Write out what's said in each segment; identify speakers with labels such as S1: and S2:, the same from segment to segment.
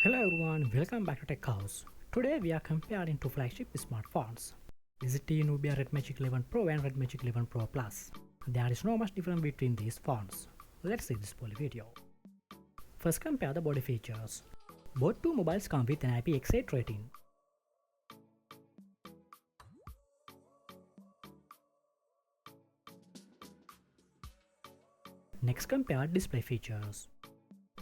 S1: Hello everyone, welcome back to Tech House. Today we are comparing two flagship smartphones, ZTE nubia RedMagic 11 Pro and RedMagic 11 Pro Plus. There is no much difference between these phones. Let's see this full video. First, compare the body features. Both two mobiles come with an IPX8 rating. Next, compare display features.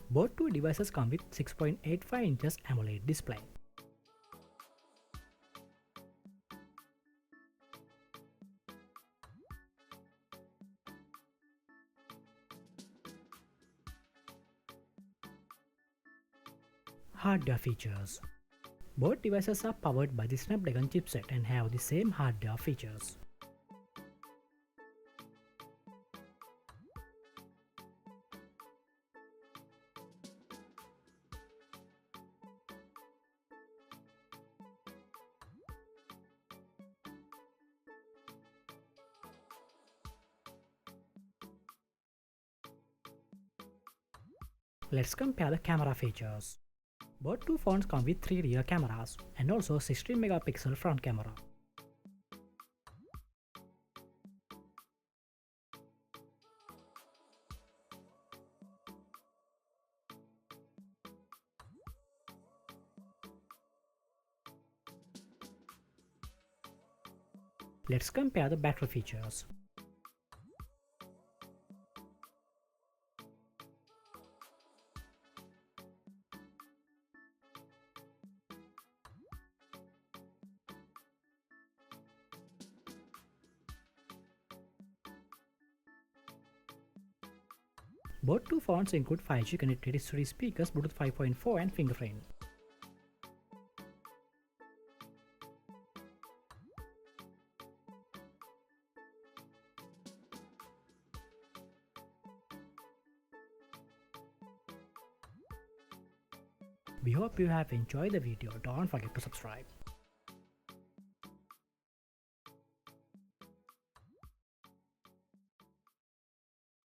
S1: Both two devices come with 6.85 inches AMOLED display. Hardware features. Both devices are powered by the Snapdragon chipset and have the same hardware features. Let's compare the camera features. Both two phones come with 3 rear cameras and also 16 megapixel front camera. Let's compare the battery features. Both two phones include 5G connectivity studio speakers, Bluetooth 5.4 and fingerprint. We hope you have enjoyed the video. Don't forget to subscribe.